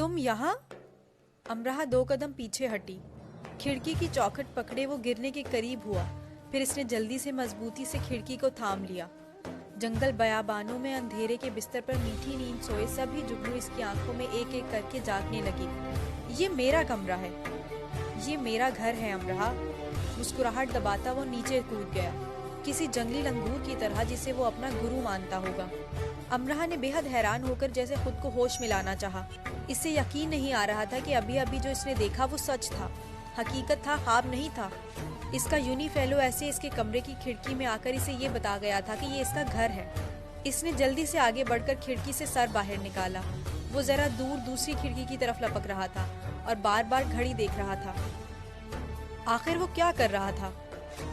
तुम यहाँ? अमराह 2 कदम पीछे हटी। खिड़की की चौखट पकड़े वो गिरने के करीब हुआ। फिर इसने जल्दी से मजबूती से खिड़की को थाम लिया। जंगल बयाबानों में अंधेरे के बिस्तर पर मीठी नींद सोए सभी जुगनू इसकी आंखों में एक एक करके जागने लगी। ये मेरा कमरा है, ये मेरा घर है अमराह। मुस्कुराहट दबाता वो नीचे कूद गया, किसी जंगली लंगूर की तरह जिसे वो अपना गुरु मानता होगा। अमराह ने बेहद हैरान होकर जैसे खुद को होश में लाना चाहा। इससे यकीन नहीं आ रहा था कि अभी अभी जो इसने देखा वो सच था, हकीकत था, ख्वाब नहीं था। इसका यूनी फेलो ऐसे इसके कमरे की खिड़की में आकर इसे ये बता गया था कि ये इसका घर है। इसने जल्दी से आगे बढ़कर खिड़की से सर बाहर निकाला। वो जरा दूर दूसरी खिड़की की तरफ लपक रहा था और बार बार घड़ी देख रहा था। आखिर वो क्या कर रहा था?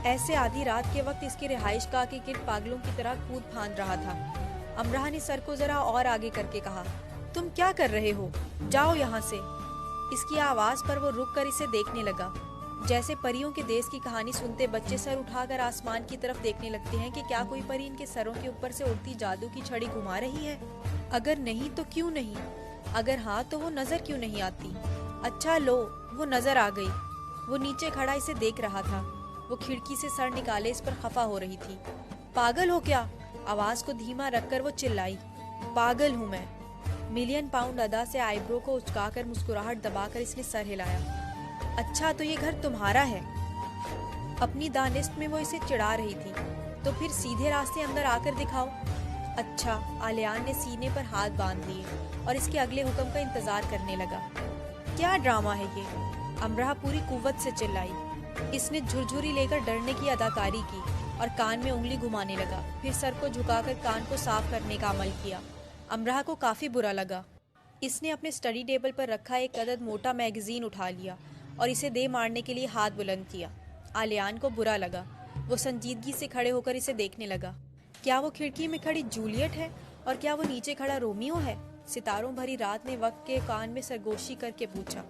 ऐसे आधी रात के वक्त इसकी रिहाइश गाह के गिर्द पागलों की तरह कूद फांद रहा था। अमराह ने सर को जरा और आगे करके कहा, तुम क्या कर रहे हो? जाओ यहाँ से। इसकी आवाज पर वो रुक कर इसे देखने लगा। जैसे परियों के देश की कहानी सुनते बच्चे सर उठाकर आसमान की तरफ देखने लगते हैं कि क्या कोई परी इनके सरों के ऊपर से उड़ती जादू की छड़ी घुमा रही है। अगर नहीं तो क्यों नहीं, अगर हाँ तो वो नजर क्यों नहीं आती? अच्छा लो, वो नजर आ गई। वो नीचे खड़ा इसे देख रहा था। वो खिड़की से सर निकाले इस पर खफा हो रही थी। पागल हो क्या? आवाज को धीमा रखकर वो चिल्लाई। पागल हूँ मैं। मिलियन पाउंड अदा से आईब्रो को उचकाकर मुस्कुराहट दबाकर इसने सर हिलाया। अच्छा तो ये घर तुम्हारा है? अपनी दानिश्त में वो इसे चिढ़ा रही थी। तो फिर सीधे रास्ते अंदर आकर दिखाओ। अच्छा। आलियान ने सीने पर हाथ बांध लिए और इसके अगले हुक्म का इंतजार करने लगा। क्या ड्रामा है ये? अमराह पूरी कुव्वत से चिल्लाई। इसने झुरझुरी लेकर डरने की अदाकारी की और कान में उंगली घुमाने लगा। फिर सर को झुकाकर कान को साफ करने का अमल किया। अमराह को काफी बुरा लगा। इसने अपने स्टडी टेबल पर रखा एक अदद मोटा मैगजीन उठा लिया और इसे दे मारने के लिए हाथ बुलंद किया। आलियान को बुरा लगा। वो संजीदगी से खड़े होकर इसे देखने लगा। क्या वो खिड़की में खड़ी जूलियट है और क्या वो नीचे खड़ा रोमियो है? सितारों भरी रात ने वक्त के कान में सरगोशी करके पूछा।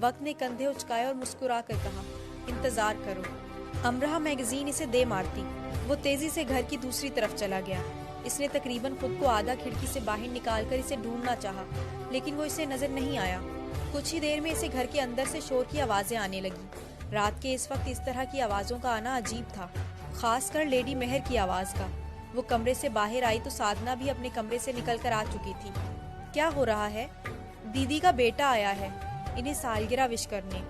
वक्त ने कंधे उचकाए और मुस्कुरा कर कहा, इंतजार करो। अमराह मैगजीन इसे दे मारती। वो तेजी से घर की दूसरी तरफ चला गया। इसने तकरीबन खुद को आधा खिड़की से बाहर निकालकर इसे ढूंढना चाहा, लेकिन वो इसे नजर नहीं आया। कुछ ही देर में इसे घर के अंदर से शोर की आवाजें आने लगी। रात के इस वक्त इस तरह की आवाजों का आना अजीब था, खासकर लेडी मेहर की आवाज का। वो कमरे से बाहर आई तो साधना भी अपने कमरे से निकलकर आ चुकी थी। क्या हो रहा है? दीदी का बेटा आया है इन्हें सालगिरह विश करने।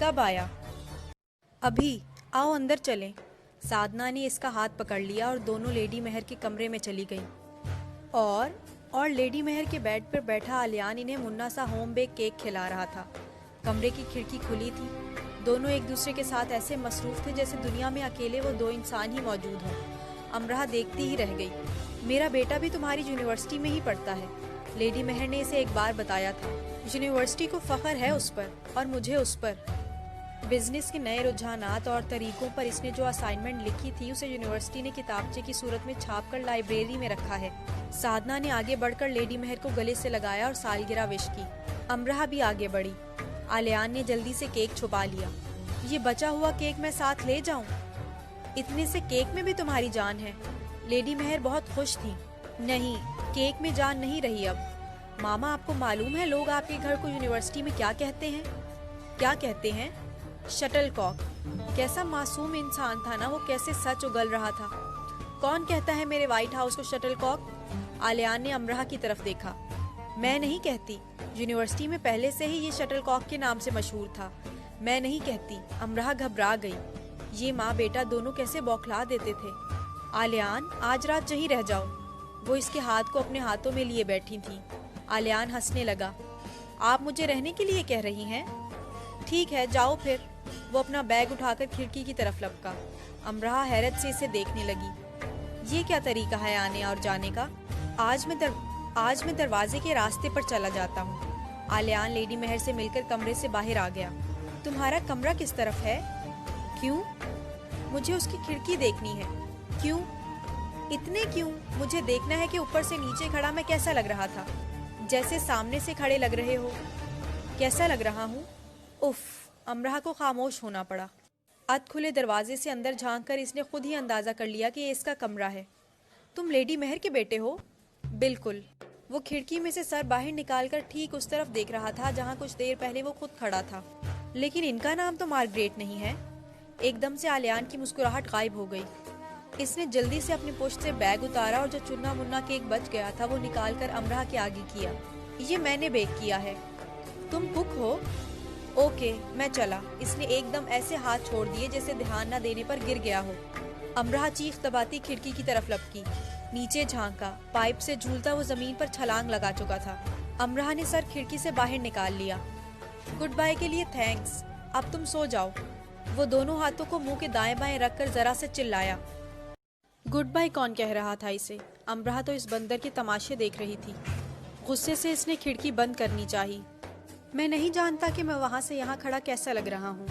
कब आया? अभी। आओ अंदर चलें। साधना ने इसका हाथ पकड़ लिया और दोनों लेडी मेहर के कमरे में चली गई। और लेडी मेहर के बेड पर बैठा आलियान इन्हें मुन्ना सा होम बेक केक खिला रहा था। कमरे की खिड़की खुली थी। दोनों एक दूसरे के साथ ऐसे मसरूफ थे जैसे दुनिया में अकेले वो दो इंसान ही मौजूद हों। अमराह देखती ही रह गई। मेरा बेटा भी तुम्हारी यूनिवर्सिटी में ही पढ़ता है, लेडी मेहर ने इसे एक बार बताया था। यूनिवर्सिटी को फख्र है उस पर और मुझे उस पर। बिजनेस के नए रुझानात और तरीकों पर इसने जो असाइनमेंट लिखी थी उसे यूनिवर्सिटी ने किताबचे की सूरत में छापकर लाइब्रेरी में रखा है। साधना ने आगे बढ़कर लेडी मेहर को गले से लगाया और सालगिरह विश की। अमराह भी आगे बढ़ी। आलियान ने जल्दी से केक छुपा लिया। ये बचा हुआ केक मैं साथ ले जाऊं? इतने से केक में भी तुम्हारी जान है? लेडी मेहर बहुत खुश थी। नहीं, केक में जान नहीं रही अब। मामा आपको मालूम है लोग आपके घर को यूनिवर्सिटी में क्या कहते हैं? क्या कहते हैं? शटलकॉक। कैसा मासूम इंसान था ना वो, कैसे सच उगल रहा था। कौन कहता है मेरे व्हाइट हाउस को शटलकॉक? आलियान ने अमराह की तरफ देखा। मैं नहीं कहती, यूनिवर्सिटी में पहले से ही ये शटलकॉक के नाम से मशहूर था। मैं नहीं कहती। अमराह घबरा गई। ये माँ बेटा दोनों कैसे बौखला देते थे। आलियान आज रात यहीं रह जाओ। वो इसके हाथ को अपने हाथों में लिए बैठी थी। आलियान हंसने लगा। आप मुझे रहने के लिए कह रही हैं? ठीक है जाओ फिर। वो अपना बैग उठाकर खिड़की की तरफ लपका। अमराह हैरत से इसे देखने लगी। ये क्या तरीका है आने और जाने का? आज मैं दरवाजे के रास्ते पर चला जाता हूँ। आलियान लेडी मेहर से मिलकर कमरे से बाहर आ गया। तुम्हारा कमरा किस तरफ है? क्यों? मुझे उसकी खिड़की देखनी है। क्यों? इतने क्यों? मुझे देखना है कि ऊपर से नीचे खड़ा मैं कैसा लग रहा था। जैसे सामने से खड़े लग रहे हो। कैसा लग रहा हूँ? उफ। अमराह को खामोश होना पड़ा। अध खुले दरवाजे से अंदर झांककर इसने खुद ही अंदाजा कर लिया कि ये इसका कमरा है। तुम लेडी मेहर के बेटे हो? बिल्कुल। वो खिड़की में से सर बाहर निकालकर ठीक उस तरफ देख रहा था जहाँ कुछ देर पहले वो खुद खड़ा था। लेकिन इनका नाम तो मार्गरेट नहीं है। एकदम से आलियान की मुस्कुराहट गायब हो गई। इसने जल्दी से अपनी पुश्त से बैग उतारा और जो चुन्ना मुन्ना केक बच गया था वो निकालकर अमरा के आगे किया। ये मैंने बेक किया है। तुम कुक हो? ओके, मैं चला। इसने एकदम ऐसे हाथ छोड़ दिए जैसे ध्यान न देने पर गिर गया हो। अमरा चीख दबाती खिड़की की तरफ लपकी, नीचे झांका। पाइप से झूलता वो जमीन पर छलांग लगा चुका था। अमरा ने सर खिड़की से बाहर निकाल लिया। गुड बाय के लिए थैंक्स, अब तुम सो जाओ। वो दोनों हाथों को मुंह के दाएं बाएं रखकर जरा से चिल्लाया। गुड बाय कौन कह रहा था इसे? अमरा तो इस बंदर के तमाशे देख रही थी। गुस्से से इसने खिड़की बंद करनी चाहिए। मैं नहीं जानता कि मैं वहां से यहाँ खड़ा कैसा लग रहा हूँ,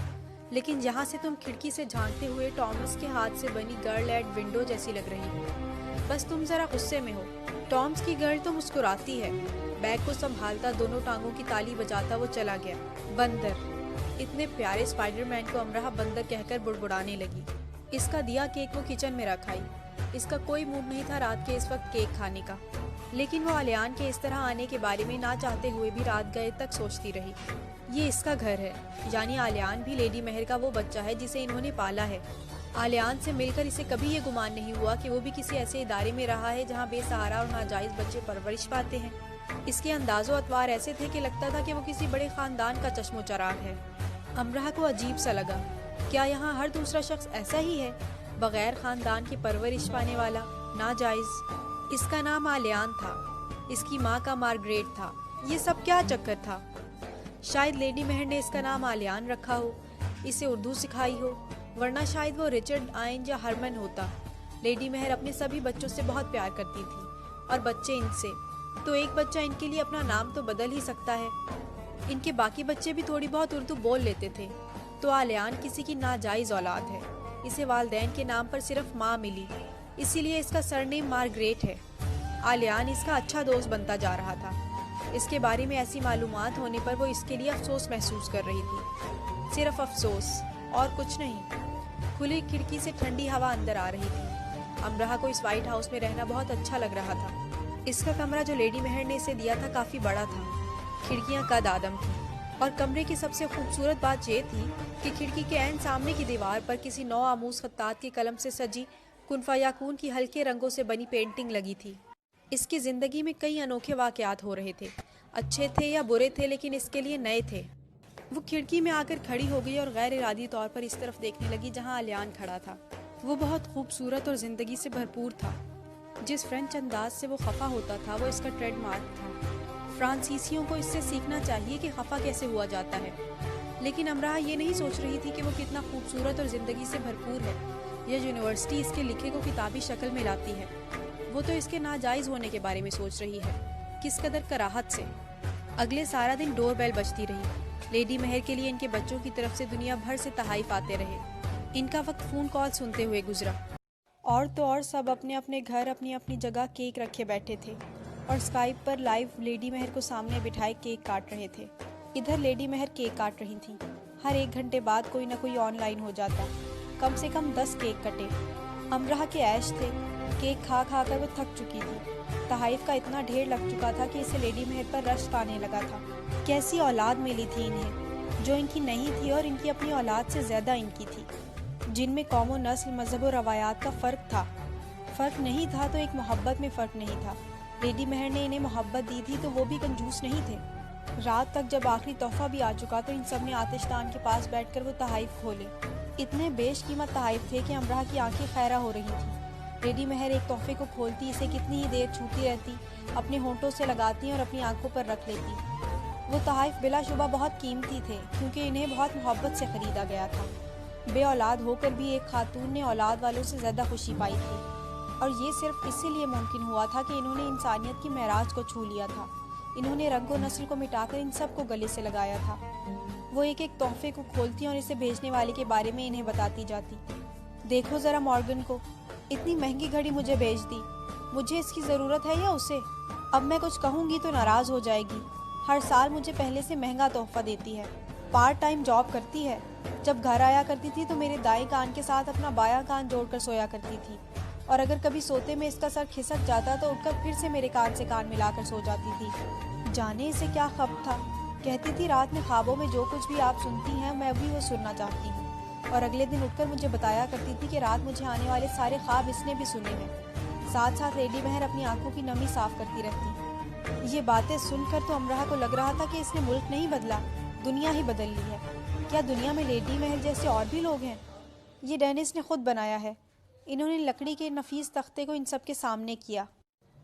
लेकिन यहाँ से तुम खिड़की से झांकते हुए टॉमस के हाथ से बनी गर्ल एट विंडो जैसी लग रही हो। बस तुम जरा गुस्से में हो। टॉम्स की गर्ल तो मुस्कुराती है। बैग को संभालता दोनों टांगों की ताली बजाता वो चला गया। बंदर। इतने प्यारे स्पाइडरमैन को अमरा बंदर कहकर बुड़बुड़ाने लगी। इसका दिया केक वो किचन में रखाई। इसका कोई मूड नहीं था रात के इस वक्त केक खाने का, लेकिन वो आलियान के इस तरह आने के बारे में ना चाहते हुए भी रात गए तक सोचती रही। ये इसका घर है, यानी आलियान भी लेडी मेहर का वो बच्चा है जिसे इन्होंने पाला है। आलियान से मिलकर इसे कभी ये गुमान नहीं हुआ कि वो भी किसी ऐसे इदारे में रहा है जहाँ बेसहारा और नाजायज बच्चे परवरिश पाते हैं। इसके अंदाजो अतवार ऐसे थे कि लगता था कि वो किसी बड़े खानदान का चश्मो चराग है। अमरा को अजीब सा लगा। क्या यहाँ हर दूसरा शख्स ऐसा ही है, बगैर खानदान की परवरिश पाने वाला, नाजायज? इसका नाम आलियान था। इसकी माँ का मार्गरेट था। ये सब क्या चक्कर था? शायद लेडी मेहर ने इसका नाम आलियान रखा हो, इसे उर्दू सिखाई हो, वरना शायद वो रिचर्ड आइन या हरमन होता। लेडी मेहर अपने सभी बच्चों से बहुत प्यार करती थी और बच्चे इनसे। तो एक बच्चा इनके लिए अपना नाम तो बदल ही सकता है। इनके बाकी बच्चे भी थोड़ी बहुत उर्दू बोल लेते थे। तो आलियान किसी की नाजायज औलाद है। इसे वालदैन के नाम पर सिर्फ माँ मिली, इसीलिए इसका सरनेम मार्गरेट है। आलियान इसका अच्छा दोस्त बनता जा रहा था। इसके बारे में ऐसी मालूमात होने पर वो इसके लिए अफसोस महसूस कर रही थी। सिर्फ अफसोस और कुछ नहीं। खुली खिड़की से ठंडी हवा अंदर आ रही थी। अमरा को इस व्हाइट हाउस में रहना बहुत अच्छा लग रहा था। इसका कमरा जो लेडी मेहर ने इसे दिया था काफ़ी बड़ा था। खिड़कियाँ कद आदम थी और कमरे की सबसे खूबसूरत बात यह थी कि खिड़की के ऐन सामने की दीवार पर किसी नौ आमूज खत्तात के कलम से सजी कुन फयाकून की हल्के रंगों से बनी पेंटिंग लगी थी। इसकी ज़िंदगी में कई अनोखे वाक़यात हो रहे थे। अच्छे थे या बुरे थे, लेकिन इसके लिए नए थे। वो खिड़की में आकर खड़ी हो गई और गैर इरादी तौर पर इस तरफ देखने लगी जहां आलियान खड़ा था। वो बहुत खूबसूरत और ज़िंदगी से भरपूर था। जिस फ्रेंच अंदाज से वो खफा होता था वो इसका ट्रेडमार्क था। फ्रांसीसियों को इससे सीखना चाहिए कि खफा कैसे हुआ जाता है। लेकिन अमरा ये नहीं सोच रही थी कि वो कितना खूबसूरत और ज़िंदगी से भरपूर है। यह यूनिवर्सिटी इसके लिखे को किताबी शक्ल में लाती है। वो तो इसके नाजायज़ होने के बारे में सोच रही है, किस कदर कराहत से। अगले सारा दिन डोर बेल बजती रही। लेडी मेहर के लिए इनके बच्चों की तरफ से दुनिया भर से तहाइफ आते रहे। इनका वक्त फ़ोन कॉल सुनते हुए गुजरा। और तो और सब अपने अपने घर अपनी अपनी जगह केक रखे बैठे थे और स्काइप पर लाइव लेडी मेहर को सामने बिठाए केक काट रहे थे। इधर लेडी मेहर केक काट रही थी। हर 1 घंटे बाद कोई ना कोई ऑनलाइन हो जाता। कम से कम 10 केक कटे। अमरा के ऐश थे। केक खा खा कर वो थक चुकी थी। तहाइफ का इतना ढेर लग चुका था कि इसे लेडी मेहर पर रश्क आने लगा था। कैसी औलाद मिली थी इन्हें, जो इनकी नहीं थी और इनकी अपनी औलाद से ज़्यादा इनकी थी, जिनमें कौम, नस्ल, मजहब और रवायात का फ़र्क था। फ़र्क नहीं था तो एक मोहब्बत में फ़र्क नहीं था। लेडी मेहर ने इन्हें मोहब्बत दी थी तो वो भी कंजूस नहीं थे। रात तक जब आखिरी तोहफा भी आ चुका तो इन सब ने आतिशदान के पास बैठकर वो तहाइफ खोले। इतने बेशकीमत तहाइफ थे कि अमरा की आंखें खैरा हो रही थी। लेडी मेहर एक तोहफे को खोलती, इसे कितनी ही देर छूती रहती, अपने होंठों से लगाती और अपनी आंखों पर रख लेती। वो तहाइफ बिलाशुबा बहुत कीमती थे क्योंकि इन्हें बहुत मोहब्बत से ख़रीदा गया था। बे औलाद होकर भी एक खातून ने औलाद वालों से ज़्यादा खुशी पाई थी, और ये सिर्फ इसीलिए मुमकिन हुआ था कि इन्होंने इंसानियत की महराज को छू लिया था। इन्होंने रंग व नस्ल को मिटाकर इन सब को गले से लगाया था। वो एक एक तोहफे को खोलती और इसे भेजने वाले के बारे में इन्हें बताती जाती। देखो ज़रा मॉर्गन को, इतनी महंगी घड़ी मुझे भेज दी। मुझे इसकी ज़रूरत है या उसे? अब मैं कुछ कहूँगी तो नाराज़ हो जाएगी। हर साल मुझे पहले से महंगा तोहफा देती है। पार्ट टाइम जॉब करती है। जब घर आया करती थी तो मेरे दाएं कान के साथ अपना बायां कान जोड़कर सोया करती थी और अगर कभी सोते में इसका सर खिसक जाता तो उठकर फिर से मेरे कान से कान मिलाकर सो जाती थी। जाने इसे क्या ख्वाब था। कहती थी रात में ख्वाबों में जो कुछ भी आप सुनती हैं मैं भी वो सुनना चाहती हूँ। और अगले दिन उठकर मुझे बताया करती थी कि रात मुझे आने वाले सारे ख्वाब इसने भी सुने हैं। साथ साथ लेडी महर अपनी आंखों की नमी साफ करती रहती। ये बातें सुनकर तो अमराह को लग रहा था कि इसने मुल्क नहीं बदला, दुनिया ही बदल ली है। क्या दुनिया में लेडी महर जैसे और भी लोग हैं? ये डेनिस ने खुद बनाया है। इन्होंने लकड़ी के नफीस तख्ते को इन सब के सामने किया।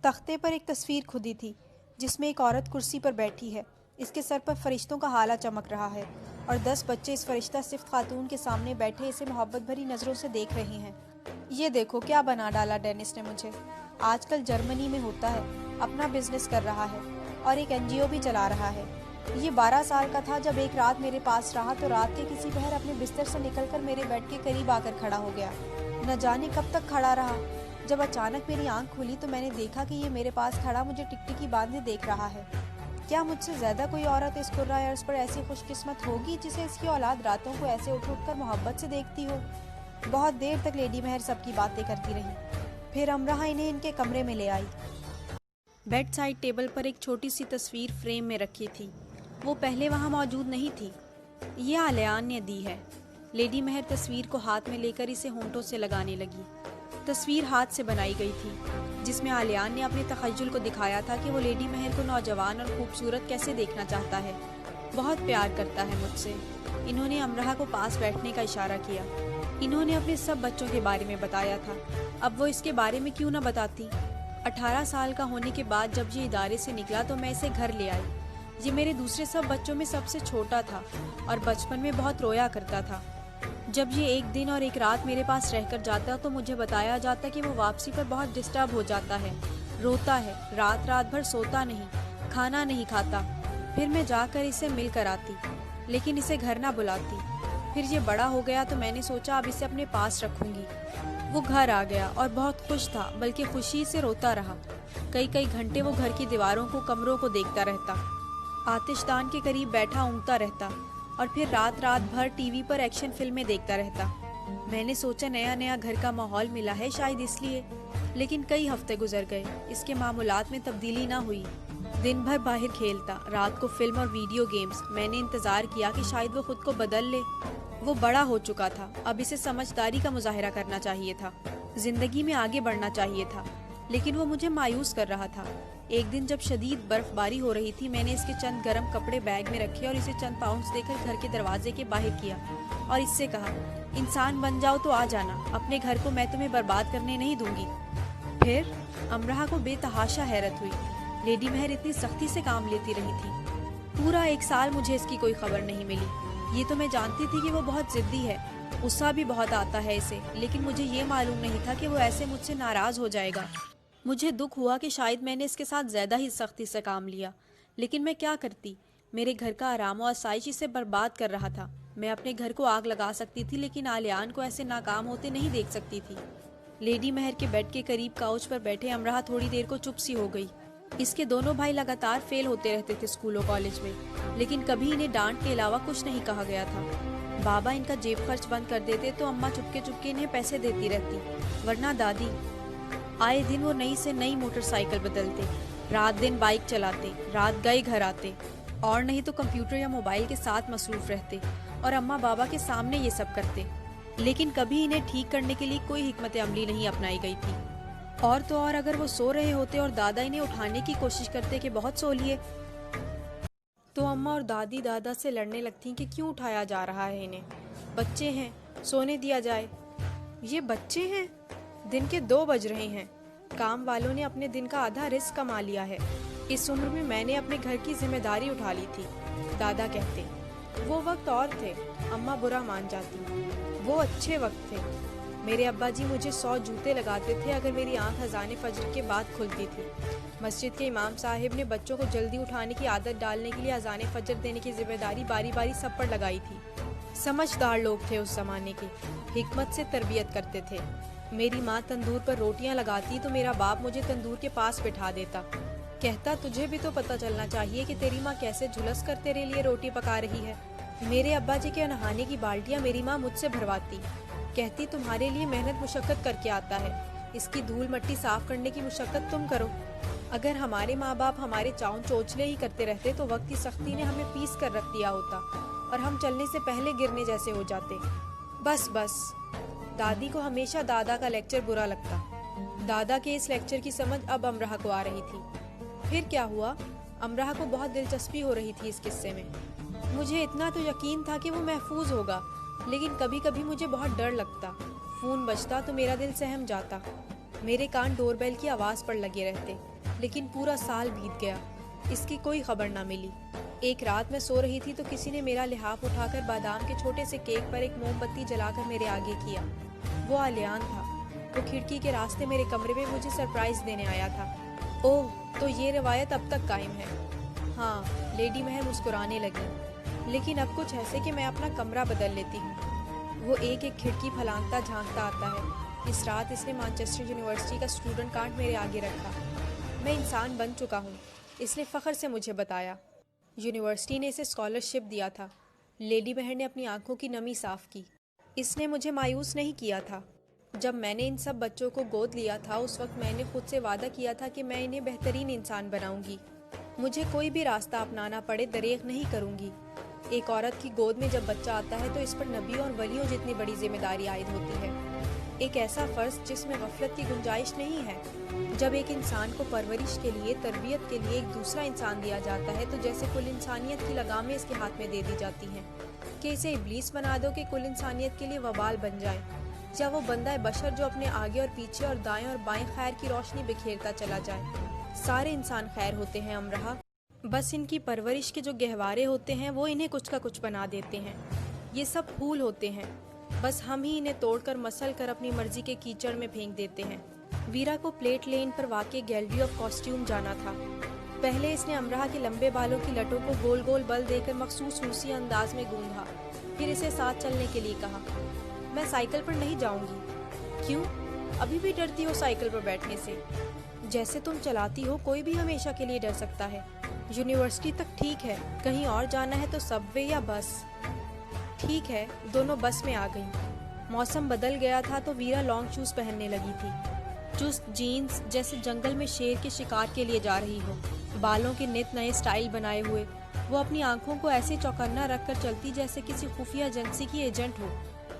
तख्ते पर एक तस्वीर खुदी थी जिसमें एक औरत कुर्सी पर बैठी है। इसके सर पर फरिश्तों का हाला चमक रहा है और 10 बच्चे इस फरिश्ता सिफ्त खातून के सामने बैठे इसे मोहब्बत भरी नज़रों से देख रहे हैं। ये देखो क्या बना डाला डेनिस ने मुझे। आजकल जर्मनी में होता है, अपना बिजनेस कर रहा है और एक NGO भी चला रहा है। ये 12 साल का था जब एक रात मेरे पास रहा तो रात के किसी पहर अपने बिस्तर से निकलकर मेरे बेड के करीब आकर खड़ा हो गया। न जाने कब तक खड़ा रहा। जब अचानक मेरी आंख खुली तो मैंने देखा कि ये मेरे पास खड़ा मुझे टिकटिकी बांधे देख रहा है। क्या मुझसे ज़्यादा कोई औरत इस कुर्रा अर्ज़ पर ऐसी खुशकिस्मत होगी जिसे इसकी औलाद रातों को ऐसे उठ उठ कर मोहब्बत से देखती हो। बहुत देर तक लेडी महर सबकी बातें करती रही। फिर अमराह इन्हें इनके कमरे में ले आई। बेड साइड टेबल पर एक छोटी सी तस्वीर फ्रेम में रखी थी। वो पहले वहाँ मौजूद नहीं थी। ये आलियान ने दी है। लेडी महर तस्वीर को हाथ में लेकर इसे होंठों से लगाने लगी। तस्वीर हाथ से बनाई गई थी जिसमें आलियान ने अपने तखय्युल को दिखाया था कि वो लेडी महर को नौजवान और खूबसूरत कैसे देखना चाहता है। बहुत प्यार करता है मुझसे। इन्होंने अमराह को पास बैठने का इशारा किया। इन्होंने अपने सब बच्चों के बारे में बताया था। अब वो इसके बारे में क्यों न बताती। 18 साल का होने के बाद जब ये इदारे से निकला तो मैं इसे घर ले आई। ये मेरे दूसरे सब बच्चों में सबसे छोटा था और बचपन में बहुत रोया करता था। जब ये एक दिन और एक रात मेरे पास रहकर जाता तो मुझे बताया जाता कि वो वापसी पर बहुत डिस्टर्ब हो जाता है, रोता है, रात रात भर सोता नहीं, खाना नहीं खाता। फिर मैं जाकर इसे मिल कर आती, लेकिन इसे घर ना बुलाती। फिर ये बड़ा हो गया तो मैंने सोचा अब इसे अपने पास रखूंगी। वो घर आ गया और बहुत खुश था, बल्कि खुशी से रोता रहा। कई कई घंटे वो घर की दीवारों को, कमरों को देखता रहता, आतिशदान के करीब बैठा ऊँगता रहता और फिर रात रात भर टीवी पर एक्शन फिल्में देखता रहता। मैंने सोचा नया नया घर का माहौल मिला है शायद इसलिए, लेकिन कई हफ्ते गुजर गए, इसके मामूलात में तब्दीली ना हुई। दिन भर बाहर खेलता, रात को फिल्म और वीडियो गेम्स। मैंने इंतज़ार किया कि शायद वो खुद को बदल ले। वो बड़ा हो चुका था, अब इसे समझदारी का मुजाहिरा करना चाहिए था, जिंदगी में आगे बढ़ना चाहिए था, लेकिन वो मुझे मायूस कर रहा था। एक दिन जब शदीद बर्फबारी हो रही थी, मैंने इसके चंद गर्म कपड़े बैग में रखे और इसे चंद पाउंड्स देकर घर के दरवाजे के बाहर किया और इससे कहा, इंसान बन जाओ तो आ जाना, अपने घर को मैं तुम्हें बर्बाद करने नहीं दूंगी। फिर अमराह को बेतहाशा हैरत हुई। लेडी महर इतनी सख्ती से काम लेती रही थी। पूरा 1 साल मुझे इसकी कोई खबर नहीं मिली। ये तो मैं जानती थी कि वो बहुत जिद्दी है, गुस्सा भी बहुत आता है इसे, लेकिन मुझे ये मालूम नहीं था कि वो ऐसे मुझसे नाराज़ हो जाएगा। मुझे दुख हुआ कि शायद मैंने इसके साथ ज़्यादा ही सख्ती से काम लिया, लेकिन मैं क्या करती। मेरे घर का आराम और आसाइश इसे बर्बाद कर रहा था। मैं अपने घर को आग लगा सकती थी, लेकिन आलियान को ऐसे नाकाम होते नहीं देख सकती थी। लेडी महर के बेड के करीब काउच पर बैठे अमराह थोड़ी देर को चुप सी हो गई। इसके दोनों भाई लगातार फेल होते रहते थे स्कूल और कॉलेज में, लेकिन कभी इन्हें डांट के अलावा कुछ नहीं कहा गया था। बाबा इनका जेब खर्च बंद कर देते तो अम्मा चुपके चुपके इन्हें पैसे देती रहती, वरना दादी। आए दिन वो नई से नई मोटरसाइकिल बदलते, रात दिन बाइक चलाते, रात गए घर आते, और नहीं तो कंप्यूटर या मोबाइल के साथ मसरूफ रहते और अम्मा बाबा के सामने ये सब करते। लेकिन कभी इन्हें ठीक करने के लिए कोई हिकमत अमली नहीं अपनाई गई थी। और तो और अगर वो सो रहे होते और दादा इन्हें उठाने की कोशिश करते कि बहुत सो लिए, तो अम्मा और दादी दादा से लड़ने लगती कि क्यों उठाया जा रहा है इन्हें, बच्चे हैं, सोने दिया जाए। ये बच्चे हैं? दिन के 2 बज रहे हैं। काम वालों ने अपने दिन का आधा रिस्क कमा लिया है। इस उम्र में मैंने अपने घर की जिम्मेदारी उठा ली थी, दादा कहते। वो वक्त और थे, अम्मा बुरा मान जाती। वो अच्छे वक्त थे। मेरे अब्बा जी मुझे 100 जूते लगाते थे अगर मेरी आंख अज़ान फजर के बाद खुलती थी। मस्जिद के इमाम साहिब ने बच्चों को जल्दी उठाने की आदत डालने के लिए अज़ान फजर देने की जिम्मेदारी बारी बारी सब पर लगाई थी। समझदार लोग थे उस जमाने के, हिकमत से तरबियत करते थे। मेरी माँ तंदूर पर रोटियां लगाती तो मेरा बाप मुझे तंदूर के पास बिठा देता, कहता तुझे भी तो पता चलना चाहिए कि तेरी माँ कैसे झुलस कर तेरे लिए रोटी पका रही है। मेरे अब्बा जी के नहाने की बाल्टियाँ मेरी माँ मुझसे भरवाती, कहती तुम्हारे लिए मेहनत मुशक्कत करके आता है, इसकी धूल मट्टी साफ करने की मुशक्कत तुम करो। अगर हमारे माँ बाप हमारे चाउन चोचले ही करते रहते तो वक्त की सख्ती ने हमें पीस कर रख दिया होता और हम चलने से पहले गिरने जैसे हो जाते। बस बस। दादी को हमेशा दादा का लेक्चर बुरा लगता। दादा के इस लेक्चर की समझ अब अमराह को आ रही थी। फिर क्या हुआ? अमराह को बहुत दिलचस्पी हो रही थी इस किस्से में। मुझे इतना तो यकीन था कि वो महफूज होगा, लेकिन कभी कभी मुझे बहुत डर लगता। फोन बजता तो मेरा दिल सहम जाता। मेरे कान डोरबेल की आवाज़ पर लगे रहते। लेकिन पूरा साल बीत गया, इसकी कोई खबर ना मिली। एक रात मैं सो रही थी तो किसी ने मेरा लिहाफ उठाकर बादाम के छोटे से केक पर एक मोमबत्ती जलाकर मेरे आगे किया। वो आलियान था। वो खिड़की के रास्ते मेरे कमरे में मुझे सरप्राइज देने आया था। ओह, तो ये रवायत अब तक कायम है। हाँ, लेडी महर मुस्कुराने लगी। लेकिन अब कुछ ऐसे कि मैं अपना कमरा बदल लेती हूँ। वो एक एक खिड़की फलांगता झांकता आता है। इस रात इसने मैनचेस्टर यूनिवर्सिटी का स्टूडेंट कार्ड मेरे आगे रखा। मैं इंसान बन चुका हूँ, इसने फ़ख्र से मुझे बताया। यूनिवर्सिटी ने इसे स्कॉलरशिप दिया था। लेडी महर ने अपनी आंखों की नमी साफ की। इसने मुझे मायूस नहीं किया था। जब मैंने इन सब बच्चों को गोद लिया था उस वक्त मैंने खुद से वादा किया था कि मैं इन्हें बेहतरीन इंसान बनाऊंगी। मुझे कोई भी रास्ता अपनाना पड़े दरेग नहीं करूंगी। एक औरत की गोद में जब बच्चा आता है तो इस पर नबियों और वलियों जितनी बड़ी जिम्मेदारी आयद होती है। एक ऐसा फ़र्ज जिसमें गफलत की गुंजाइश नहीं है। जब एक इंसान को परवरिश के लिए, तरबियत के लिए एक दूसरा इंसान दिया जाता है तो जैसे कुल इंसानियत की लगामें इसके हाथ में दे दी जाती हैं कि इसे इब्लीस बना दो कि कुल इंसानियत के लिए वबाल बन जाए, या वो बंदा बशर जो अपने आगे और पीछे और दाएं और बाएं खैर की रोशनी बिखेरता चला जाए। सारे इंसान खैर होते हैं अमराह, बस इनकी परवरिश के जो गहवारे होते हैं वो इन्हें कुछ का कुछ बना देते हैं। ये सब फूल होते हैं, बस हम ही इन्हें तोड़कर मसल कर अपनी मर्जी के कीचड़ में फेंक देते हैं। वीरा को प्लेट लेन पर वाक़ई गैलरी ऑफ कॉस्ट्यूम जाना था। पहले इसने अमराह के लंबे बालों की लटों को गोल गोल बल देकर मखसूस रूसी अंदाज में गूंधा। फिर इसे साथ चलने के लिए कहा। मैं साइकिल पर नहीं जाऊंगी। क्यों? अभी भी डरती हो साइकिल पर बैठने से? जैसे तुम चलाती हो कोई भी हमेशा के लिए डर सकता है। यूनिवर्सिटी तक ठीक है, कहीं और जाना है तो सबवे या बस। ठीक है, दोनों बस में आ गईं। मौसम बदल गया था तो वीरा लॉन्ग शूज पहनने लगी थी। चुस्त जीन्स, जैसे जंगल में शेर के शिकार के लिए जा रही हो। बालों के नित नए स्टाइल बनाए हुए वो अपनी आंखों को ऐसे चौकन्ना रखकर चलती जैसे किसी खुफिया एजेंसी की एजेंट हो।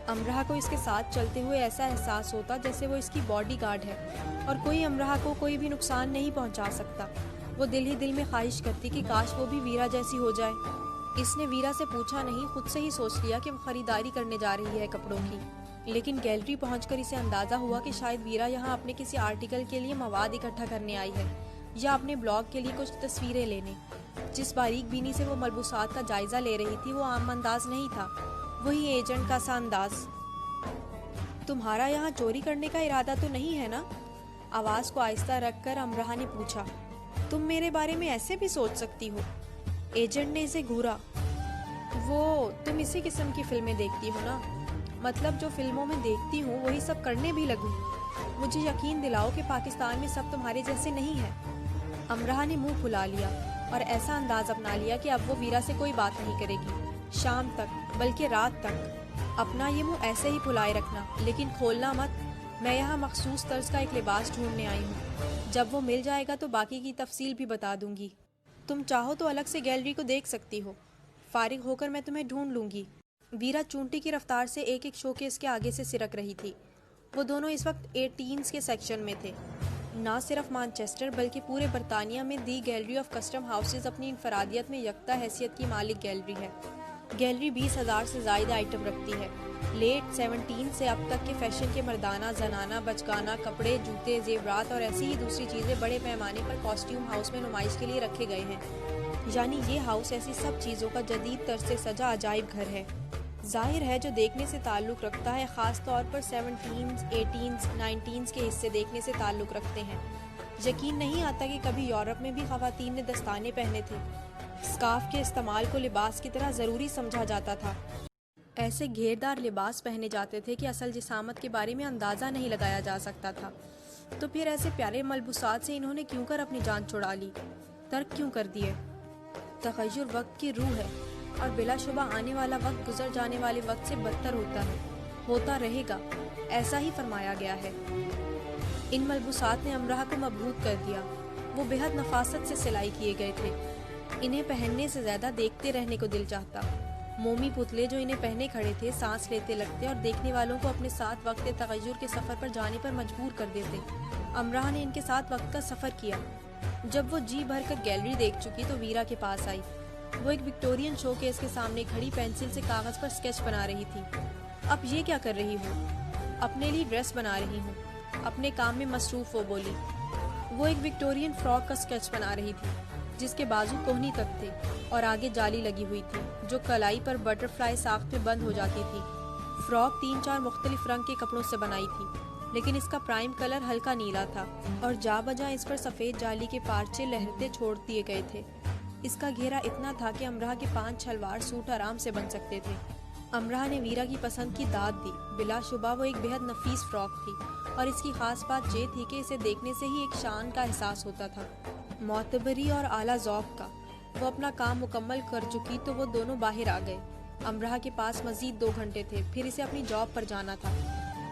अमराह को इसके साथ चलते हुए ऐसा एहसास होता जैसे वो इसकी बॉडीगार्ड है और कोई अमराह को कोई भी नुकसान नहीं पहुंचा सकता। वो दिल ही दिल में ख्वाहिश करती कि काश वो भी वीरा जैसी हो जाए। इसने वीरा से पूछा नहीं, खुद से ही सोच लिया कि वो खरीदारी करने जा रही है कपड़ों की। लेकिन गैलरी पहुंचकर इसे अंदाज़ा हुआ कि शायद वीरा यहाँ अपने किसी आर्टिकल के लिए मवाद इकट्ठा करने आई है या अपने ब्लॉग के लिए कुछ तस्वीरें लेने। जिस बारीक बीनी से वो मलबूसात का जायजा ले रही थी वो आम अंदाज नहीं था, वही एजेंट का सा अंदाज। तुम्हारा यहाँ चोरी करने का इरादा तो नहीं है ना? आवाज़ को आहिस्ता रखकर अमराह ने पूछा। तुम मेरे बारे में ऐसे भी सोच सकती हो? एजेंट ने इसे घूरा। वो तुम इसी किस्म की फिल्में देखती हो ना? मतलब जो फिल्मों में देखती हूँ वही सब करने भी लगूं। मुझे यकीन दिलाओ कि पाकिस्तान में सब तुम्हारे जैसे नहीं है। अमराह ने मुंह फुला लिया और ऐसा अंदाज अपना लिया कि अब वो वीरा से कोई बात नहीं करेगी शाम तक, बल्कि रात तक। अपना ये मुंह ऐसे ही फुलाए रखना, लेकिन खोलना मत। मैं यहाँ मखसूस तर्ज का एक लिबास ढूंढने आई हूँ। जब वो मिल जाएगा तो बाकी की तफसील भी बता दूंगी। तुम चाहो तो अलग से गैलरी को देख सकती हो। फारिग होकर मैं तुम्हें ढूंढ लूंगी। वीरा चूंटी की रफ्तार से एक एक शोकेस के आगे से सिरक रही थी। वो दोनों इस वक्त 18s के सेक्शन में थे। ना सिर्फ मैनचेस्टर बल्कि पूरे बरतानिया में दी गैलरी ऑफ कस्टम हाउसेज अपनी इनफरादियत में यकता हैसियत की मालिक गैलरी है। गैलरी 20,000 से ज़ायद आइटम रखती है। लेट 17 से अब तक के फैशन के मर्दाना, जनाना, बचकाना कपड़े, जूते, जेवरात और ऐसी ही दूसरी चीज़ें बड़े पैमाने पर कॉस्ट्यूम हाउस में नुमाइश के लिए रखे गए हैं। यानी ये हाउस ऐसी सब चीज़ों का जदीद तर्ज से सजा अजाइब घर है। जाहिर है जो देखने से ताल्लुक़ रखता है, ख़ास तौर पर 17s, 18s, 19s के हिस्से देखने से ताल्लुक़ रखते हैं। यकीन नहीं आता कि कभी यूरोप में भी ख़वातीन ने दस्ताने पहने थे। स्कार्फ के इस्तेमाल को लिबास की तरह ज़रूरी समझा जाता था। ऐसे घेरदार लिबास पहने जाते थे कि असल जिसामत के बारे में अंदाज़ा नहीं लगाया जा सकता था। तो फिर ऐसे प्यारे मलबूसात से इन्होंने क्यों कर अपनी जान छुड़ा ली, तर्क क्यों कर दिए? तग़य्युर वक्त की रूह है और बिलाशुबा आने वाला वक्त गुजर जाने वाले वक्त से बदतर होता है, होता रहेगा, ऐसा ही फरमाया गया है। इन मलबूसात ने अमराह को मबहूत कर दिया। वो बेहद नफासत से सिलाई किए गए थे। इन्हें पहनने से ज्यादा देखते रहने को दिल चाहता। मोमी पुतले जो इन्हें पहने खड़े थे सांस लेते लगते और देखने वालों को अपने साथ वक्त तगय्युर के सफर पर जाने पर मजबूर कर देते। अमराह ने इनके साथ वक्त का सफर किया। जब वो जी भर कर गैलरी देख चुकी तो वीरा के पास आई। वो एक विक्टोरियन शोकेस के सामने खड़ी पेंसिल से कागज पर स्केच बना रही थी। अब ये क्या कर रही हो? अपने लिए ड्रेस बना रही हूँ। अपने काम में मसरूफ वो बोली। वो एक विक्टोरियन फ्रॉक का स्केच बना रही थी जिसके बाजू कोहनी तक थे और आगे जाली लगी हुई थी जो कलाई पर बटरफ्लाई साख्त में बंद हो जाती थी। फ्रॉक 3-4 मुख्तलिफ रंग के कपड़ों से बनाई थी, लेकिन इसका प्राइम कलर हल्का नीला था और जा बजा इस पर सफ़ेद जाली के पार्चे लहरते छोड़ दिए गए थे। इसका घेरा इतना था कि अमराह के 5 शलवार सूट आराम से बन सकते थे। अमराह ने वीरा की पसंद की दाद दी। बिलाशुबा वो एक बेहद नफीस फ्रॉक थी और इसकी खास बात ये थी कि इसे देखने से ही एक शान का एहसास होता था, मोतबरी और आला ज़ौक़ का। वो अपना काम मुकम्मल कर चुकी तो वो दोनों बाहर आ गए। अमराह के पास मजीद 2 घंटे थे, फिर इसे अपनी जॉब पर जाना था।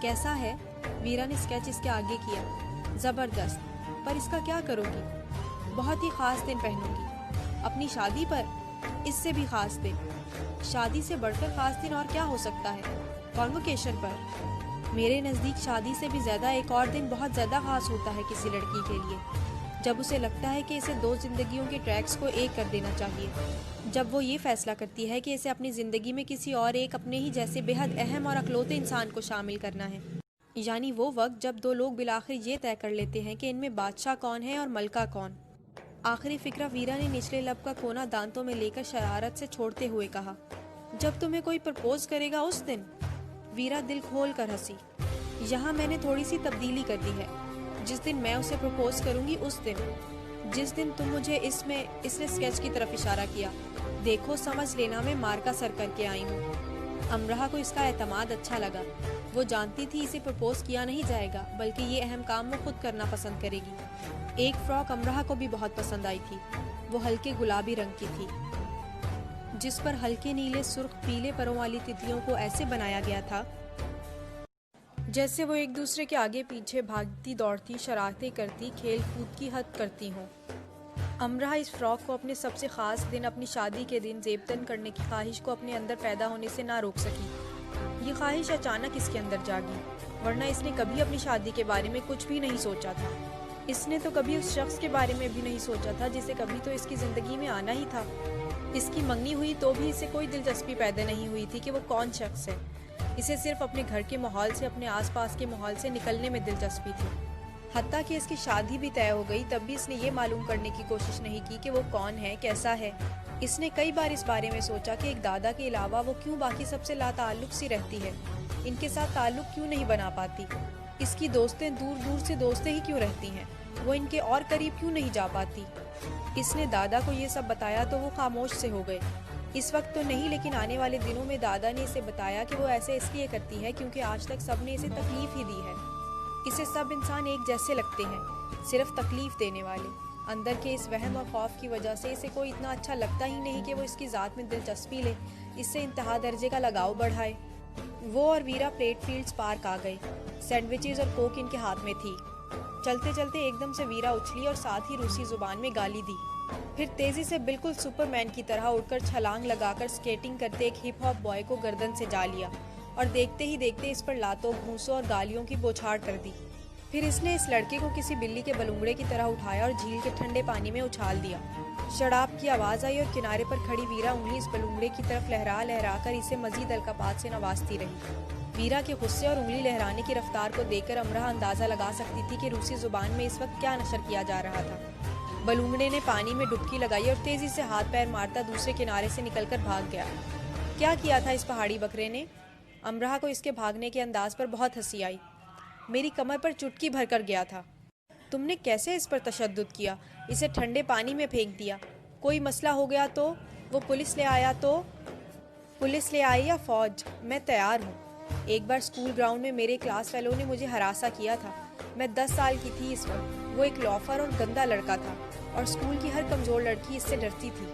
कैसा है? वीरा ने स्केच इसके आगे किया। ज़बरदस्त। पर इसका क्या करोगी? बहुत ही ख़ास दिन पहनूंगी। अपनी शादी पर? इससे भी ख़ास दिन। शादी से बढ़कर ख़ास दिन और क्या हो सकता है? कॉन्वोकेशन पर? मेरे नज़दीक शादी से भी ज़्यादा एक और दिन बहुत ज़्यादा ख़ास होता है किसी लड़की के लिए, जब उसे लगता है कि इसे 2 जिंदगियों के ट्रैक्स को एक कर देना चाहिए। जब वो ये फैसला करती है कि इसे अपनी ज़िंदगी में किसी और एक अपने ही जैसे बेहद अहम और अकलौते इंसान को शामिल करना है। यानी वो वक्त जब 2 लोग बिलाखिर ये तय कर लेते हैं कि इनमें बादशाह कौन है और मलका कौन। आखिरी फिक्रा वीरा ने निचले लब का कोना दांतों में लेकर शरारत से छोड़ते हुए कहा। जब तुम्हें कोई प्रपोज करेगा उस दिन? वीरा दिल खोल कर हंसी। यहाँ मैंने थोड़ी सी तब्दीली कर दी है। जिस दिन मैं उसे प्रपोज करूंगी उस दिन, जिस दिन तुम मुझे इसने स्केच की तरफ इशारा किया। देखो समझ लेना मैं मार का सर करके आई हूँ। अमराह को इसका एतमाद अच्छा लगा। वो जानती थी इसे प्रपोज किया नहीं जाएगा, बल्कि ये अहम काम वो खुद करना पसंद करेगी। एक फ्रॉक अमराह को भी बहुत पसंद आई थी। वो हल्के गुलाबी रंग की थी जिस पर हल्के नीले सुर्ख पीले परों वाली तितलियों को ऐसे बनाया गया था जैसे वो एक दूसरे के आगे पीछे भागती दौड़ती शरारतें करती खेल कूद की हद करती हों। अमराह इस फ्रॉक को अपने सबसे ख़ास दिन अपनी शादी के दिन ज़ेबतन करने की ख्वाहिश को अपने अंदर पैदा होने से ना रोक सकी। ये ख्वाहिश अचानक इसके अंदर जागी, वरना इसने कभी अपनी शादी के बारे में कुछ भी नहीं सोचा था। इसने तो कभी उस शख्स के बारे में भी नहीं सोचा था जिसे कभी तो इसकी ज़िंदगी में आना ही था। इसकी मंगनी हुई तो भी इसे कोई दिलचस्पी पैदा नहीं हुई थी कि वो कौन शख्स है। इसे सिर्फ अपने घर के माहौल से, अपने आसपास के माहौल से निकलने में दिलचस्पी थी। हत्ता कि इसकी शादी भी तय हो गई तब भी इसने ये मालूम करने की कोशिश नहीं की कि वो कौन है, कैसा है। इसने कई बार इस बारे में सोचा कि एक दादा के अलावा वो क्यों बाकी सबसे लाताल्लुक सी रहती है, इनके साथ ताल्लुक क्यों नहीं बना पाती। इसकी दोस्तें दूर दूर से दोस्तें ही क्यों रहती हैं, वो इनके और करीब क्यों नहीं जा पाती। इसने दादा को ये सब बताया तो वो खामोश से हो गए। इस वक्त तो नहीं, लेकिन आने वाले दिनों में दादा ने इसे बताया कि वो ऐसे इसलिए करती है क्योंकि आज तक सबने इसे तकलीफ ही दी है। इसे सब इंसान एक जैसे लगते हैं, सिर्फ तकलीफ देने वाले। अंदर के इस वहम और खौफ की वजह से इसे कोई इतना अच्छा लगता ही नहीं कि वो इसकी ज़ात में दिलचस्पी ले, इससे इंतहा दर्जे का लगाव बढ़ाए। वो और वीरा प्लेटफील्ड्स पार्क आ गए। सैंडविचेस और कोक इनके हाथ में थी। चलते चलते एकदम से वीरा उछली और साथ ही रूसी जुबान में गाली दी। फिर तेजी से बिल्कुल सुपरमैन की तरह उड़कर छलांग लगाकर स्केटिंग करते एक हिप हॉप बॉय को गर्दन से जा लिया और देखते ही देखते इस पर लातों, घूंसों और गालियों की बौछार कर दी। फिर इसने इस लड़के को किसी बिल्ली के बलूंगड़े की तरह उठाया और झील के ठंडे पानी में उछाल दिया। शराब की आवाज़ आई और किनारे पर खड़ी वीरा उंगली इस बलूंगड़े की तरफ लहरा लहरा कर इसे मजीद अलकापात से नवाजती रही। वीरा के गुस्से और उंगली लहराने की रफ्तार को देखकर अमराह अंदाज़ा लगा सकती थी कि रूसी जुबान में इस वक्त क्या नशर किया जा रहा था। बलूंगड़े ने पानी में डुबकी लगाई और तेजी से हाथ पैर मारता दूसरे किनारे से निकलकर भाग गया। क्या किया था इस पहाड़ी बकरे ने? अमराह को इसके भागने के अंदाज पर बहुत हंसी आई। मेरी कमर पर चुटकी भर कर गया था। तुमने कैसे इस पर तशद्दुद किया? इसे ठंडे पानी में फेंक दिया। कोई मसला हो गया तो? वो पुलिस ले आया तो? पुलिस ले आई या फौज? मैं तैयार हूँ। एक बार स्कूल ग्राउंड में मेरे क्लास फेलो ने मुझे हरासा किया था। मैं 10 साल की थी इस वक्त। वो एक लॉफर और गंदा लड़का था और स्कूल की हर कमज़ोर लड़की इससे डरती थी।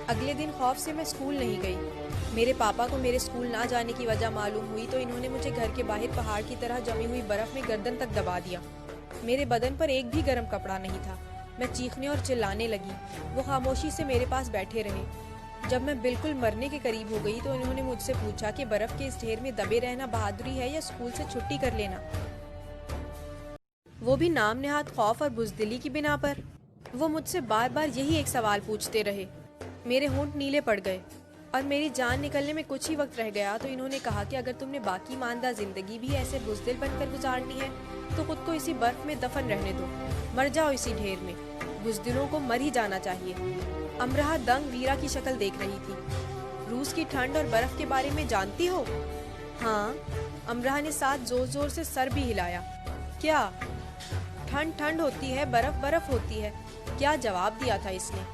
अगले दिन खौफ से मैं स्कूल नहीं गई। मेरे पापा को मेरे स्कूल ना जाने की वजह मालूम हुई तो इन्होंने मुझे घर के बाहर पहाड़ की तरह जमी हुई बर्फ़ में गर्दन तक दबा दिया। मेरे बदन पर एक भी गर्म कपड़ा नहीं था। मैं चीखने और चिल्लाने लगी। वो खामोशी से मेरे पास बैठे रहे। जब मैं बिल्कुल मरने के करीब हो गई तो इन्होंने मुझसे पूछा कि बर्फ के इस ढेर में दबे रहना बहादुरी है या स्कूल से छुट्टी कर लेना, वो भी नाम नेहाद खौफ और बुज़दिली की बिना पर। वो मुझसे बार बार यही एक सवाल पूछते रहे। मेरे होंठ नीले पड़ गए और मेरी जान निकलने में कुछ ही वक्त रह गया तो इन्होंने कहा कि अगर तुमने बाकी मानदा जिंदगी भी ऐसे बुज़दिल बनकर गुजारनी है तो खुद को इसी बर्फ में दफन रहने दो, मर जाओ इसी ढेर में। बुज़दिलों को मर ही जाना चाहिए। अमरहा दंग वीरा की शक्ल देख रही थी। रूस की ठंड और बर्फ के बारे में जानती हो? हाँ। अमरहा ने साथ जोर जोर से सर भी हिलाया। क्या? ठंड ठंड होती है, बर्फ बर्फ होती है। क्या जवाब दिया था इसने।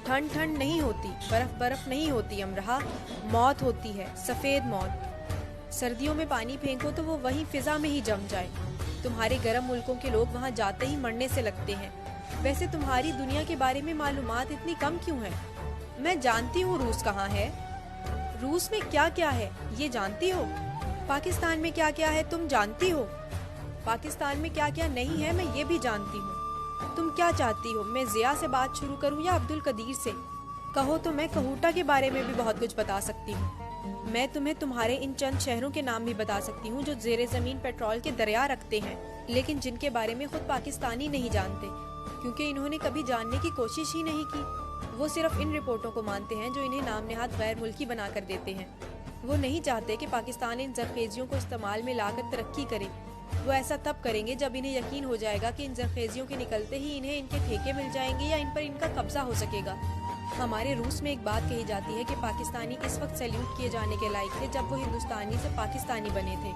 ठंड ठंड नहीं होती, बर्फ बर्फ नहीं होती अमरहा, मौत होती है, सफेद मौत। सर्दियों में पानी फेंको तो वो वहीं फिजा में ही जम जाए। तुम्हारे गर्म मुल्कों के लोग वहाँ जाते ही मरने से लगते हैं। वैसे तुम्हारी दुनिया के बारे में मालूमात इतनी कम क्यों है? मैं जानती हूँ रूस कहाँ है। रूस में क्या क्या है ये जानती हो? पाकिस्तान में क्या क्या है तुम जानती हो? पाकिस्तान में क्या क्या नहीं है मैं ये भी जानती हूँ। तुम क्या चाहती हो, मैं जिया से बात शुरू करूँ या अब्दुल कदीर से? कहो तो मैं कहूटा के बारे में भी बहुत कुछ बता सकती हूँ। मैं तुम्हें तुम्हारे इन चंद शहरों के नाम भी बता सकती हूँ जो जेरे जमीन पेट्रोल के दरिया रखते हैं, लेकिन जिनके बारे में खुद पाकिस्तानी नहीं जानते, क्योंकि इन्होंने कभी जानने की कोशिश ही नहीं की। वो सिर्फ इन रिपोर्टों को मानते हैं जो इन्हें नाम नेहाद गैर मुल्की बना कर देते हैं। वो नहीं चाहते कि पाकिस्तान इन जरखेजियों को इस्तेमाल में लाकर तरक्की करे। वो ऐसा तब करेंगे जब इन्हें यकीन हो जाएगा कि इन जरखेजियों के निकलते ही इन्हें इनके ठेके मिल जाएंगे या इन पर इनका कब्जा हो सकेगा। हमारे रूस में एक बात कही जाती है कि पाकिस्तानी इस वक्त सैल्यूट किए जाने के लायक थे जब वो हिंदुस्तानी से पाकिस्तानी बने थे,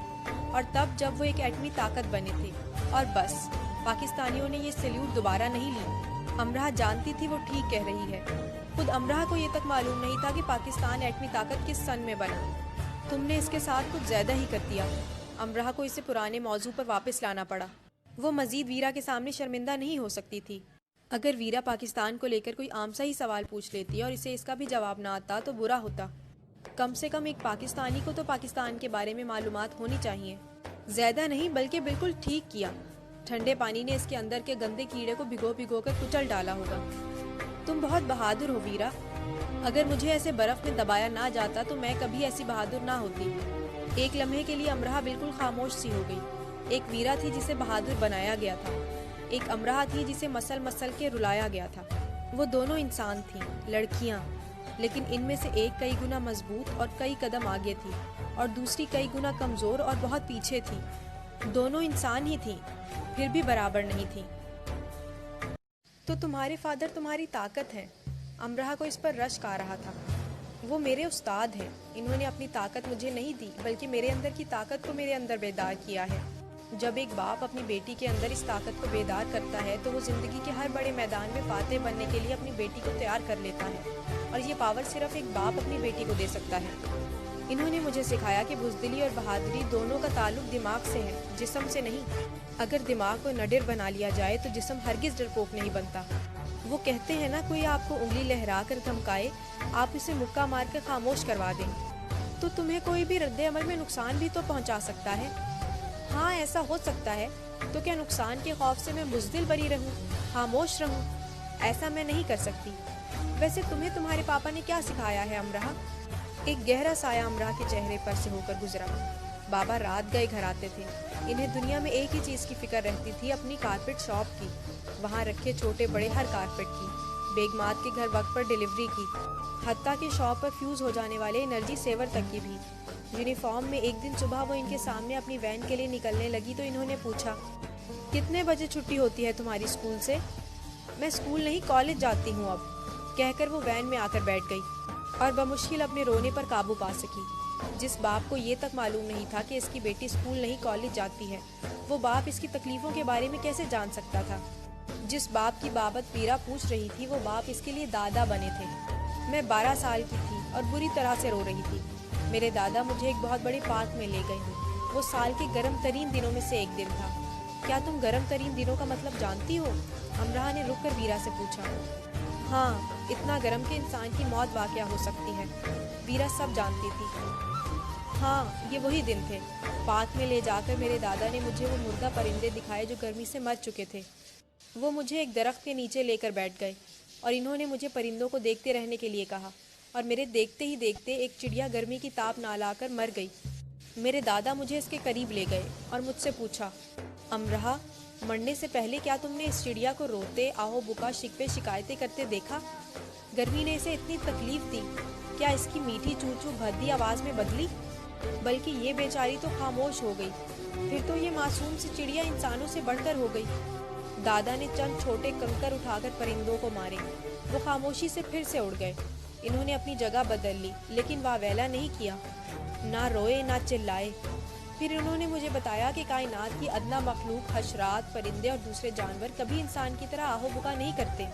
और तब जब वो एक एटमी ताकत बने थे। और बस पाकिस्तानियों ने ये सैल्यूट दोबारा नहीं ली। अमरहा जानती थी वो ठीक कह रही है। खुद अमरहा को ये तक मालूम नहीं था कि पाकिस्तान एटमी ताकत किस सन में बना। तुमने इसके साथ कुछ ज्यादा ही कर दिया। अमरहा को इसे पुराने मौजू पर वापस लाना पड़ा। वो मजीद वीरा के सामने शर्मिंदा नहीं हो सकती थी। अगर वीरा पाकिस्तान को लेकर कोई आम सा ही सवाल पूछ लेती और इसे इसका भी जवाब ना आता तो बुरा होता। कम से कम एक पाकिस्तानी को तो पाकिस्तान के बारे में मालूमात होनी चाहिए। ज्यादा नहीं बल्कि बिल्कुल ठीक किया। ठंडे पानी ने इसके अंदर के गंदे कीड़े को भिगो भिगो कर कुचल डाला होगा। तुम बहुत बहादुर हो वीरा। अगर मुझे ऐसे बर्फ में दबाया ना जाता तो मैं कभी ऐसी बहादुर ना होती। एक लम्हे के लिए अमरहा बिल्कुल खामोश सी हो गई। एक वीरा थी जिसे बहादुर बनाया गया था, एक अमरहा थी जिसे मसल मसल के रुलाया गया था। वो दोनों इंसान थीं, लड़कियां, लेकिन इनमें से एक कई गुना मजबूत और कई कदम आगे थी और दूसरी कई गुना कमजोर और बहुत पीछे थी। दोनों इंसान ही थीं, फिर भी बराबर नहीं थीं। तो तुम्हारे फादर तुम्हारी ताकत हैं। अमरहा को इस पर रश्क आ रहा था। वो मेरे उस्ताद हैं। इन्होंने अपनी ताकत मुझे नहीं दी बल्कि मेरे अंदर की ताकत को मेरे अंदर बेदार किया है। जब एक बाप अपनी बेटी के अंदर इस ताकत को बेदार करता है तो वो जिंदगी के हर बड़े मैदान में फातेह बनने के लिए अपनी बेटी को तैयार कर लेता है, और ये पावर सिर्फ एक बाप अपनी बेटी को दे सकता है। इन्होंने मुझे सिखाया कि बुज़दिली और बहादुरी दोनों का ताल्लुक दिमाग से है, जिस्म से नहीं। अगर दिमाग को नडर बना लिया जाए तो जिस्म हरगिज डरपोक नहीं बनता। वो कहते हैं ना, कोई आपको उंगली लहरा कर धमकाए, आप उसे मुक्का मार कर खामोश करवा दें, तो तुम्हें कोई भी रद्द अमल में नुकसान भी तो पहुंचा सकता है। हाँ, ऐसा हो सकता है। तो क्या नुकसान के खौफ से मैं बुज़दिल बनी रहूं, खामोश रहूं? ऐसा मैं नहीं कर सकती। वैसे तुम्हें तुम्हारे पापा ने क्या सिखाया है अमरहा? एक गहरा साया अमरहा के चेहरे पर से होकर गुजरा। बाबा रात गए घर आते थे। इन्हें दुनिया में एक ही चीज़ की फिक्र रहती थी, अपनी कारपेट शॉप की, वहाँ रखे छोटे बड़े हर कारपेट की, बेगमात के घर वक्त पर डिलीवरी की, हत्ता के शॉप पर फ्यूज़ हो जाने वाले एनर्जी सेवर तक की भी। यूनिफॉर्म में एक दिन सुबह वो इनके सामने अपनी वैन के लिए निकलने लगी तो इन्होंने पूछा, कितने बजे छुट्टी होती है तुम्हारी स्कूल से? मैं स्कूल नहीं कॉलेज जाती हूँ अब, कहकर वो वैन में आकर बैठ गई और बमुश्किल अपने रोने पर काबू पा सकी। जिस बाप को ये तक मालूम नहीं था कि इसकी बेटी स्कूल नहीं कॉलेज जाती है, वो बाप इसकी तकलीफ़ों के बारे में कैसे जान सकता था? जिस बाप की बाबत वीरा पूछ रही थी वो बाप इसके लिए दादा बने थे। मैं 12 साल की थी और बुरी तरह से रो रही थी। मेरे दादा मुझे एक बहुत बड़े पार्क में ले गए। वो साल के गर्म तरीन दिनों में से एक दिन था। क्या तुम गर्म तरीन दिनों का मतलब जानती हो? अमरहा ने रुक कर वीरा से पूछा। हाँ, इतना गर्म कि इंसान की मौत वाक़या हो सकती है। वीरा सब जानती थी। हाँ, ये वही दिन थे। पार्क में ले जाकर मेरे दादा ने मुझे वो मुर्दा परिंदे दिखाए जो गर्मी से मर चुके थे। वो मुझे एक दरख्त के नीचे लेकर बैठ गए और इन्होंने मुझे परिंदों को देखते रहने के लिए कहा, और मेरे देखते ही देखते एक चिड़िया गर्मी की ताप ना लाकर मर गई। मेरे दादा मुझे इसके करीब ले गए और मुझसे पूछा, अमरहा, मरने से पहले क्या तुमने इस चिड़िया को रोते, आहो बुका, शिकवे शिकायतें करते देखा? गर्मी ने इसे इतनी तकलीफ दी, क्या इसकी मीठी चू चू भद्दी आवाज़ में बदली? बल्कि ये बेचारी तो खामोश हो गई। फिर तो ये मासूम सी चिड़िया इंसानों से बढ़कर हो गई। दादा ने चंद छोटे कंकर उठाकर परिंदों को मारे। वो खामोशी से फिर से उड़ गए। इन्होंने अपनी जगह बदल ली, लेकिन वावेला नहीं किया, ना रोए ना चिल्लाए। फिर उन्होंने मुझे बताया कि कायनात की अदना मखलूक, हशरात, परिंदे और दूसरे जानवर कभी इंसान की तरह आहो बुका नहीं करते,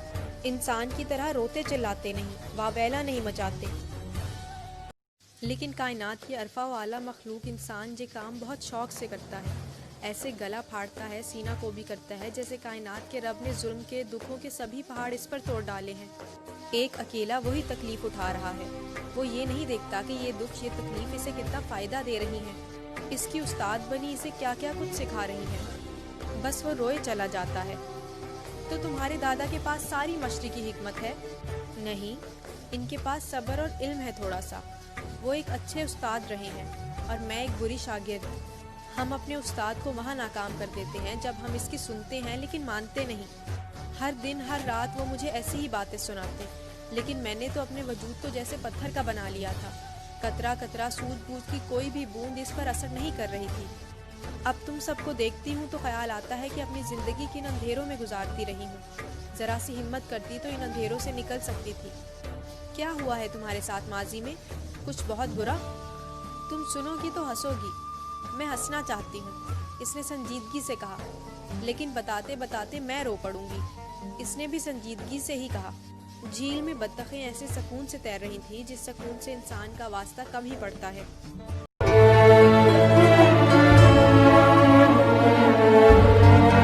इंसान की तरह रोते चिल्लाते नहीं, वावेला नहीं मचाते। लेकिन कायनात की अरफा वाला मखलूक इंसान जे काम बहुत शौक से करता है। ऐसे गला फाड़ता है, सीना को भी करता है, जैसे कायनात के रब ने जुल्म के, दुखों के सभी पहाड़ इस पर तोड़ डाले हैं। एक अकेला वही तकलीफ उठा रहा है। वो ये नहीं देखता कि ये दुख, ये तकलीफ इसे कितना फ़ायदा दे रही है, इसकी उस्ताद बनी इसे क्या क्या कुछ सिखा रही है। बस वो रोए चला जाता है। तो तुम्हारे दादा के पास सारी मशरी की हिकमत है? नहीं, इनके पास सब्र और इल्म है थोड़ा सा। वो एक अच्छे उस्ताद रहे हैं और मैं एक बुरी शागिर्द। हम अपने उस्ताद को वहाँ नाकाम कर देते हैं जब हम इसकी सुनते हैं, लेकिन मानते नहीं। हर दिन हर रात वो मुझे ऐसी ही बातें सुनाते, लेकिन मैंने तो अपने वजूद को जैसे पत्थर का बना लिया था। कतरा कतरा सूझबूझ की कोई भी बूंद इस पर असर नहीं कर रही थी। अब तुम सबको देखती हूँ तो ख्याल आता है कि अपनी ज़िंदगी किन अंधेरों में गुजारती रही हूँ। ज़रा सी हिम्मत करती तो इन अंधेरों से निकल सकती थी। क्या हुआ है तुम्हारे साथ माजी में? कुछ बहुत बुरा? तुम सुनोगी तो हंसोगी। मैं हंसना चाहती हूँ, इसने संजीदगी से कहा, लेकिन बताते बताते मैं रो पड़ूंगी। इसने भी संजीदगी से ही कहा। झील में बत्तखें ऐसे सुकून से तैर रही थी जिस सुकून से इंसान का वास्ता कम ही पड़ता है।